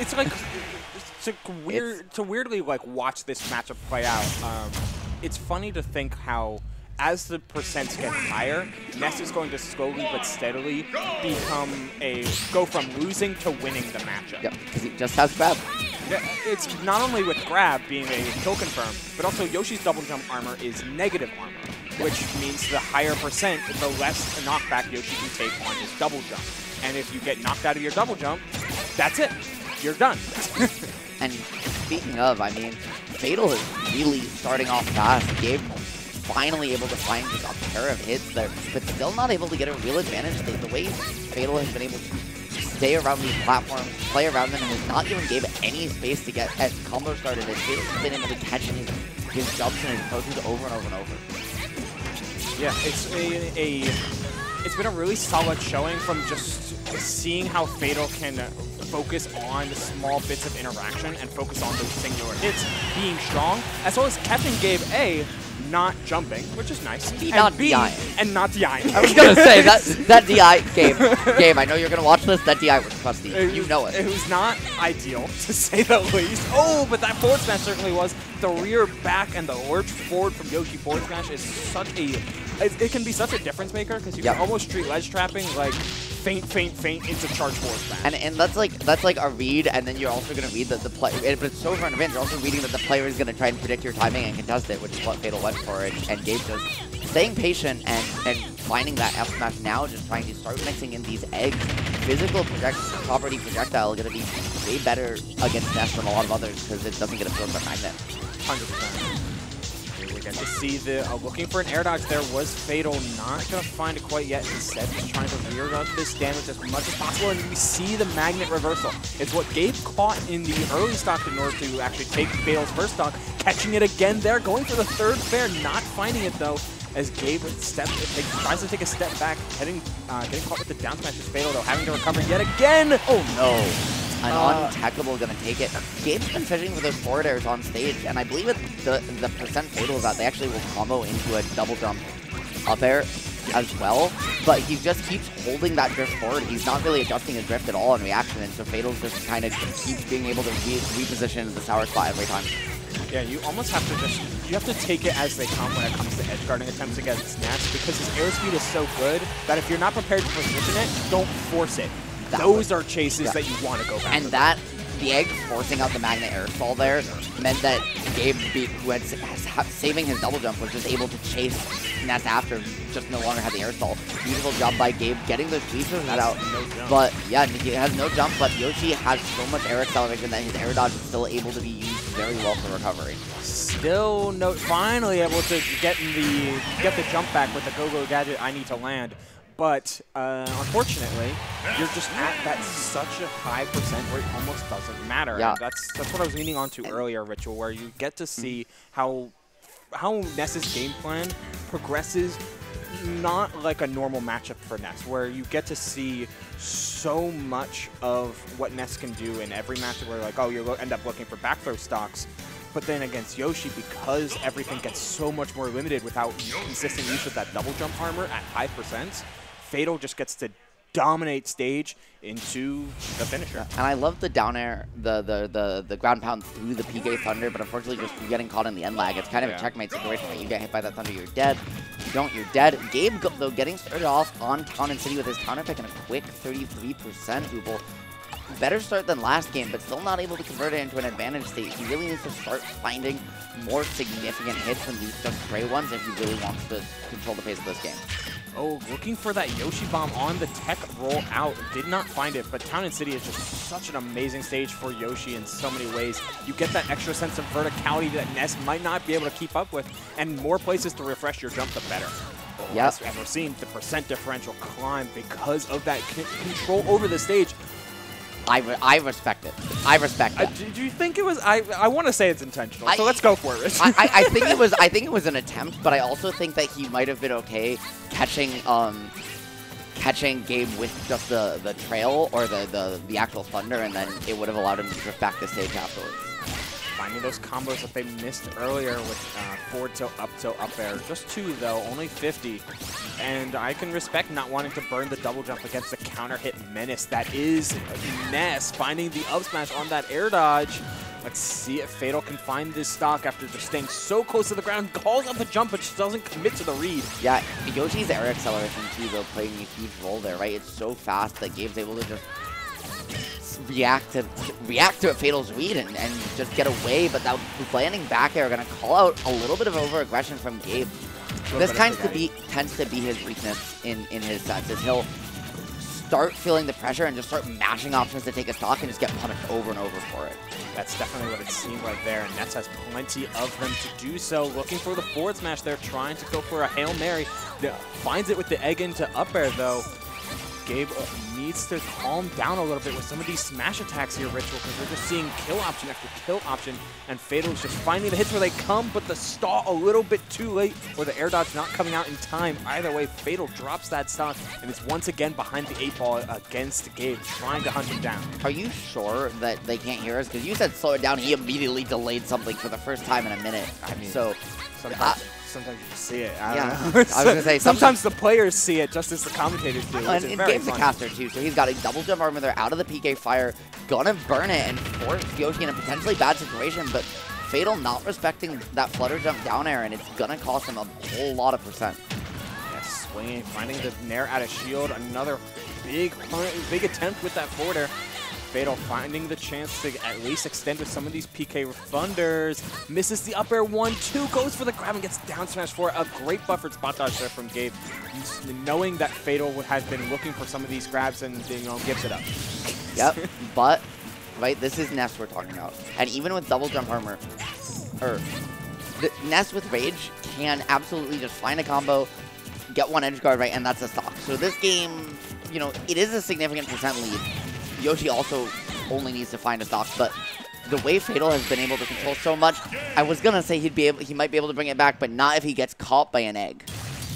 it's like to weirdly like watch this matchup play out. It's funny to think how, as the percents get higher, Ness is going to slowly but steadily go from losing to winning the matchup. Yep, because he just has grab. It's not only with grab being a kill confirm, but also Yoshi's double jump armor is negative armor, which means the higher percent, the less knockback Yoshi can take on his double jump. And if you get knocked out of your double jump, that's it. You're done. And speaking of, I mean, Fatal is really starting off fast. Gabe finally able to find just a pair of hits there, but still not able to get a real advantage. The way Fatal has been able to stay around these platforms, play around them, and has not given Gabe any space to get at combo started. As Fatal's been able to catch his jumps and his approaches over and over and over. Yeah, it's been a really solid showing from just seeing how Fatal can focus on the small bits of interaction and focus on those singular hits, being strong, as well as catching Gabe A, not jumping, which is nice, and B, and not DIing. I was gonna say that DI, Gabe, I know you're gonna watch this. That DI was crusty. You know it. It was not ideal, to say the least. Oh, but that forward smash certainly was. The rear back and the lurch forward from Yoshi forward smash is such a. It can be such a difference maker because you can almost treat ledge trapping like feint into charge forward smash. And that's like a read, and then you're also gonna read that the player. But it's so far in advance. You're also reading that the player is gonna try and predict your timing and contest it, which is what Fatal went for. And Gabe just staying patient and finding that F smash now, just trying to start mixing in these eggs. Physical property projectile gonna be way better against Ness than a lot of others because it doesn't get absorbed by magnet. 100%. We get to see the looking for an air dodge there was Fatal, not going to find it quite yet. Instead, just trying to rear up this damage as much as possible, and we see the magnet reversal. It's what Gabe caught in the early stock in order to actually take Fatal's first stock, catching it again there, going for the third fair, not finding it though, as Gabe tries to take a step back, getting caught with the down smash is Fatal though, having to recover yet again. Oh no. An untechable gonna take it. Gabe's been fishing for those forward airs on stage, and I believe the percent Fatal is that they actually will combo into a double jump up air as well, but he just keeps holding that drift forward. He's not really adjusting his drift at all in reaction, and so Fatal just kind of keeps being able to reposition the sour spot every time. Yeah, you almost have to you have to take it as they come when it comes to edge guarding attempts against Ness, because his airspeed is so good that if you're not prepared to position it, don't force it. Those are chases that you want to go back. And the egg forcing out the magnet air stall there meant that Gabe, who had saving his double jump, was just able to chase Ness after, just no longer had the air stall. Beautiful job by Gabe getting those pieces out. No but yeah, he has no jump, but Yoshi has so much air acceleration that his air dodge is still able to be used very well for recovery. Still finally able to get the jump back with the go-go gadget I need to land. But unfortunately, you're just at that such a high percent where it almost doesn't matter. Yeah. And that's what I was leaning on to earlier, Ritual, where you get to see how Ness's game plan progresses, not like a normal matchup for Ness, where you get to see so much of what Ness can do in every matchup where like, oh, you end up looking for back throw stocks. But then against Yoshi, because everything gets so much more limited without consistent use of that double jump armor at high percents, Fatal just gets to dominate stage into the finisher. And I love the down air, the ground pound through the PK Thunder, but unfortunately just getting caught in the end lag. It's kind of a checkmate situation where you get hit by that Thunder, you're dead. You don't, you're dead. Gabe, though, getting started off on Town and City with his counter pick and a quick 33% Oople. Better start than last game, but still not able to convert it into an advantage state. He really needs to start finding more significant hits than these just stray ones if he really wants to control the pace of this game. Oh, looking for that Yoshi bomb on the tech roll out. Did not find it, but Town and City is just such an amazing stage for Yoshi in so many ways. You get that extra sense of verticality that Ness might not be able to keep up with, and more places to refresh your jump, the better. Yep. And we're seeing the percent differential climb because of that control over the stage. I respect it. I respect that. Do you think it was? I want to say it's intentional, so let's go for it. I think it was. I think it was an attempt, but I also think that he might have been okay catching Gabe with just the trail or the actual thunder, and then it would have allowed him to drift back to stage afterwards. finding those combos that they missed earlier with forward tilt, up air. Just 2 though, only 50. And I can respect not wanting to burn the double jump against the counter hit menace that is Ness, finding the up smash on that air dodge. Let's see if Fatal can find this stock after just staying so close to the ground. Calls up the jump, but just doesn't commit to the read. Yeah, Yoshi's air acceleration too, though, playing a huge role there, right? It's so fast that Gabe's able to just react to Fatal's read and just get away, but that landing back air are going to call out a little bit of over-aggression from Gabe. This tends to be his weakness in his sets, is he'll start feeling the pressure and just start mashing options to take a stock and just get punished over and over for it. That's definitely what it seemed like there, and Ness has plenty of them to do so. Looking for the forward smash there, trying to go for a Hail Mary. Finds it with the egg into up air, though. Gabe needs to calm down a little bit with some of these smash attacks here, Ritual, because we're just seeing kill option after kill option, and Fatal's just finding the hits where they come, but the stall a little bit too late, or the air dodge not coming out in time. Either way, Fatal drops that stock, and is once again behind the 8-ball against Gabe, trying to hunt him down. Are you sure that they can't hear us? Because you said slow it down, he immediately delayed something for the first time in a minute. I mean, so sometimes you just see it. I don't know. I was going to say, sometimes the players see it just as the commentators do. And Gabe's a caster too, so he's got a double jump armor there out of the PK fire, gonna burn it and force Yoshi in a potentially bad situation, but Fatal not respecting that flutter jump down air, and it's gonna cost him a whole lot of percent. Yeah, swinging, finding the nair out of shield, another big attempt with that forward air. Fatal finding the chance to at least extend with some of these PK Thunders. Misses the up air 1-2, goes for the grab and gets down smash for a great buffered spot dodge there from Gabe. Knowing that Fatal has been looking for some of these grabs and, you know, gives it up. Yep, but, right, this is Ness we're talking about. And even with double jump armor, Ness with Rage can absolutely just find a combo, get one edge guard, right, and that's a stock. So this game, you know, it is a significant percent lead. Yoshi also only needs to find a stock, but the way Fatal has been able to control so much, I was gonna say he might be able to bring it back, but not if he gets caught by an egg.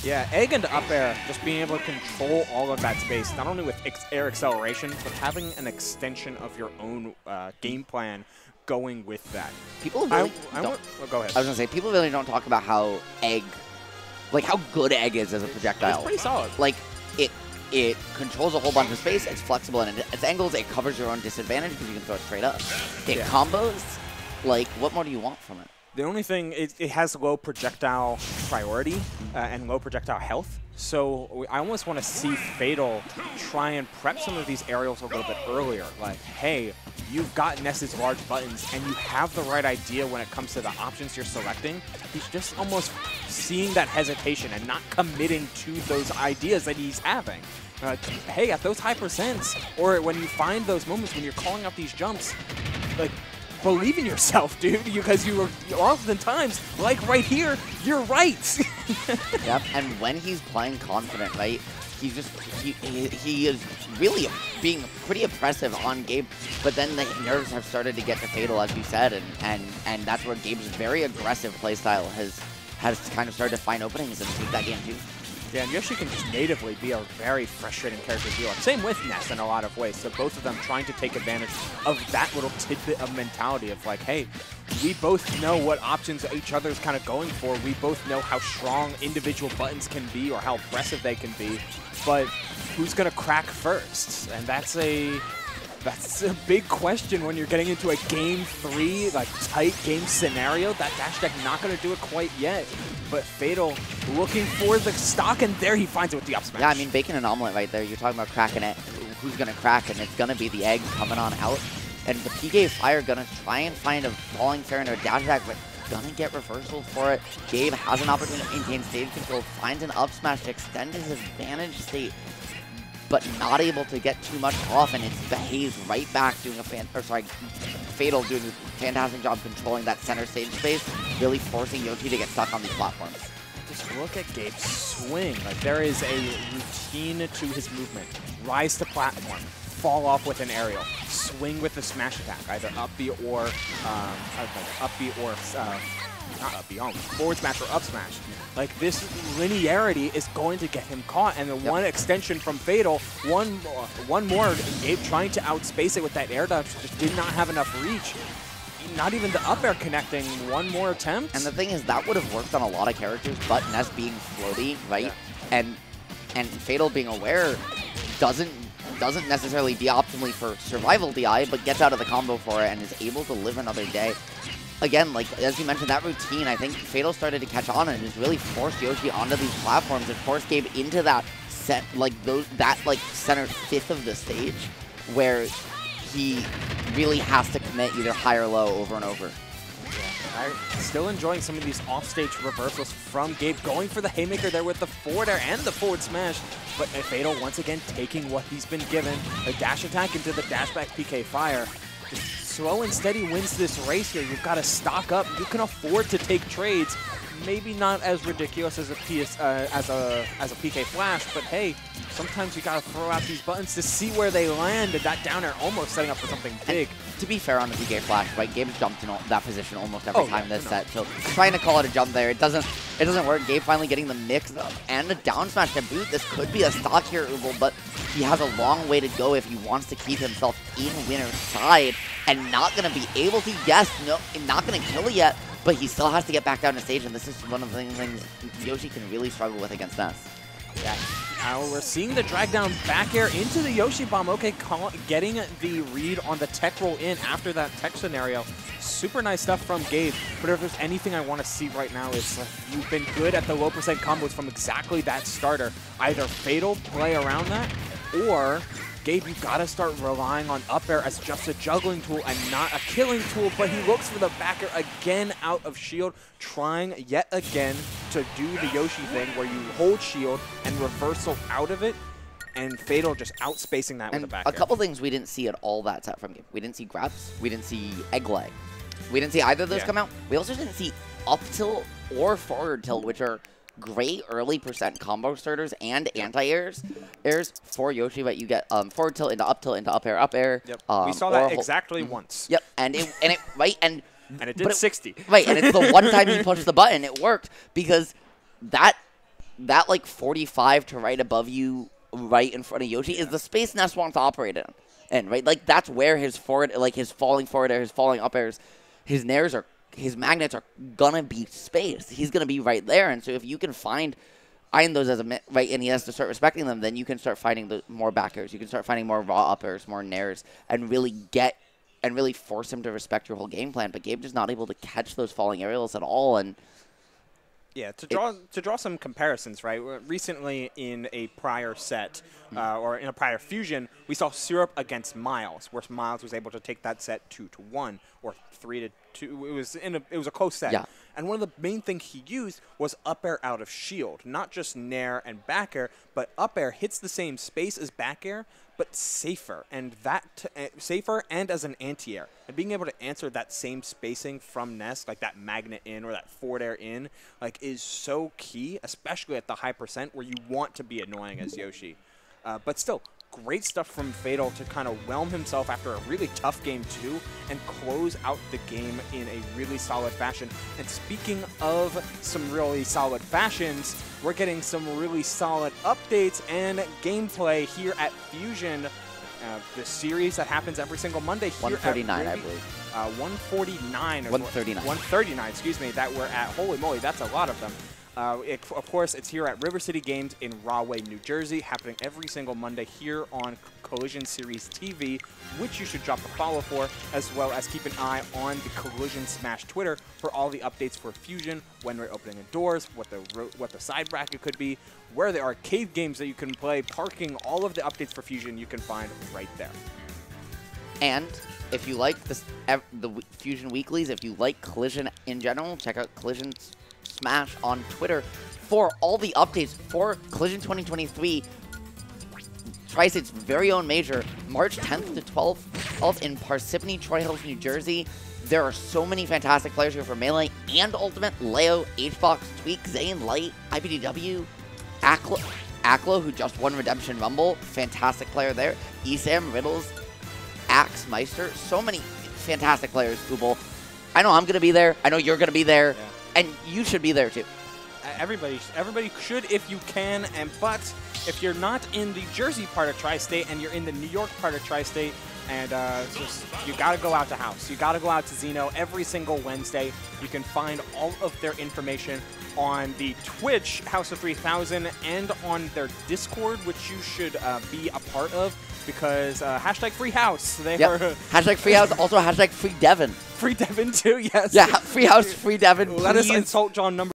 Yeah, egg and up air, just being able to control all of that space, not only with air acceleration, but having an extension of your own game plan going with that. People really go ahead. I was gonna say, people really don't talk about how egg, like how good egg is as a projectile. It's pretty solid. Like, it controls a whole bunch of space, it's flexible in its angles, it covers your own disadvantage because you can throw it straight up. It combos, like, what more do you want from it? The only thing, it has low projectile priority and low projectile health. So I almost want to see Fatal try and prep some of these aerials a little bit earlier. Like, hey, you've got Ness's large buttons and you have the right idea when it comes to the options you're selecting. He's just almost seeing that hesitation and not committing to those ideas that he's having. Hey, at those high percents, or when you find those moments when you're calling out these jumps, like, believe in yourself, dude, because you are oftentimes, like right here, you're right. Yep, and when he's playing confident, right, he's just, he is really being pretty oppressive on Gabe, but then the nerves have started to get to Fatal, as you said, and that's where Gabe's very aggressive playstyle has kind of started to find openings and take that game too. Yeah, and Yoshi can just natively be a very frustrating character to deal with. Same with Ness in a lot of ways. So both of them trying to take advantage of that little tidbit of mentality of like, hey, we both know what options each other's kind of going for. We both know how strong individual buttons can be or how aggressive they can be. But who's going to crack first? And that's a big question when you're getting into a game 3, like tight game scenario. That dash deck not going to do it quite yet. But Fatal looking for the stock, and there he finds it with the up smash. Yeah, I mean, bacon and omelet right there. You're talking about cracking it. Who's going to crack? And it's going to be the egg coming on out. And the PK Fire going to try and find a falling fair into a dash attack, but going to get reversal for it. Gabe has an opportunity to maintain stage control, finds an up smash to extend his advantage state, but not able to get too much off, and it's Behaze right back doing Fatal doing a fantastic job controlling that center stage space, really forcing Yoshi to get stuck on these platforms. Just look at Gabe's swing. Like, there is a routine to his movement. Rise to platform, fall off with an aerial, swing with a smash attack, either up B or not up B, forward smash or up smash. Like, this linearity is going to get him caught, and the one extension from Fatal, one more, Gabe trying to outspace it with that air dodge, just did not have enough reach. not even the up air connecting. One more attempt. And the thing is, that would have worked on a lot of characters, but Ness being floaty, right? Yeah. And Fatal being aware doesn't necessarily be optimally for survival DI, but gets out of the combo for it and is able to live another day. Again, like as you mentioned, that routine, I think Fatal started to catch on and has really forced Yoshi onto these platforms and forced Gabe into that set, like center fifth of the stage, where he really has to commit either high or low over and over. I'm still enjoying some of these offstage reversals from Gabe, going for the haymaker there with the forward air and the forward smash, but Fatal once again taking what he's been given, a dash attack into the dash back PK fire. Just slow and steady wins this race here. You've got to stock up. You can afford to take trades. Maybe not as ridiculous as a PK flash, but hey, sometimes you gotta throw out these buttons to see where they land, and that down air almost setting up for something big. And to be fair on the PK flash, right? Gabe jumped in that position almost every time this set, so trying to call it a jump there, it doesn't work. Gabe finally getting the mix up and the down smash to boot. This could be a stock here, Ubel, but he has a long way to go if he wants to keep himself in winner's side and not gonna be able to. Yes, no, not gonna kill it yet. But he still has to get back down to stage, and this is one of the things Yoshi can really struggle with against Ness. Yeah. Now we're seeing the drag down back air into the Yoshi bomb. Okay, getting the read on the tech roll in after that tech scenario. Super nice stuff from Gabe. But if there's anything I want to see right now, is you've been good at the low percent combos from exactly that starter. Either Fatal play around that, or Gabe, you gotta start relying on up air as just a juggling tool and not a killing tool, but he looks for the back air again out of shield, trying yet again to do the Yoshi thing where you hold shield and reversal out of it, and Fatal just outspacing that with the back air. A couple things we didn't see at all that set from Gabe. We didn't see grabs, we didn't see egg leg. We didn't see either of those come out. We also didn't see up tilt or forward tilt, which are great early percent combo starters and anti-airs for Yoshi, but you get forward tilt into up air. Yep. We saw that exactly once. Yep, and it right and it did 60. Right, and it's the one time you push the button, it worked because that like 45 to right above you, right in front of Yoshi, is the space Ness wants to operate in. And right, like that's where his forward, like his falling forward air, his falling up airs, his nairs are. His magnets are gonna be spaced. He's gonna be right there, and so if you can find those as a right, and he has to start respecting them, then you can start finding the more backers. You can start finding more raw uppers, more nairs, and really force him to respect your whole game plan. But Gabe just not able to catch those falling aerials at all, and yeah, to draw some comparisons, right? Recently in a prior set, or in a prior fusion, we saw Syrup against Miles, where Miles was able to take that set 2-1 or 3-2. It was a close set. Yeah. And one of the main things he used was up air out of shield, not just nair and back air, but up air hits the same space as back air, but safer, and safer and as an anti-air. And being able to answer that same spacing from Ness, like that magnet in or that forward air in, like is so key, especially at the high percent where you want to be annoying as Yoshi. But still, great stuff from Fatal to kind of whelm himself after a really tough game too and close out the game in a really solid fashion. And speaking of some really solid fashions, we're getting some really solid updates and gameplay here at Fusion, the series that happens every single Monday here 139, at I believe. 149. 139. 139, excuse me, that we're at. Holy moly, that's a lot of them. Of course, it's here at River City Games in Rahway, New Jersey, happening every single Monday here on Collision Series TV, which you should drop a follow for, as well as keep an eye on the Collision Smash Twitter for all the updates for Fusion, when we're opening doors, what the side bracket could be, where the arcade games that you can play, parking, all of the updates for Fusion you can find right there. And if you like the Fusion Weeklies, if you like Collision in general, check out Collision Smash on Twitter for all the updates for Collision 2023, Tri-State's very own major, March 10th to 12th in Parsippany Troy Hills, New Jersey. There are so many fantastic players here for Melee and Ultimate. Leo, HBox, Tweak, Zane, Light, IPDW, Aklo, who just won Redemption Rumble, fantastic player there. Esam, Riddles, Axe, Meister, so many fantastic players, Ubel. I know I'm going to be there. I know you're going to be there. Yeah. And you should be there too. Everybody should if you can. But if you're not in the Jersey part of Tri-State and you're in the New York part of Tri-State, And you got to go out to House. You got to go out to Xeno every single Wednesday. You can find all of their information on the Twitch, House of 3000, and on their Discord, which you should be a part of, because hashtag free house. They are hashtag free house, also hashtag free Devin. Free Devin too, yes. Yeah, free house, free Devin. Let us insult John number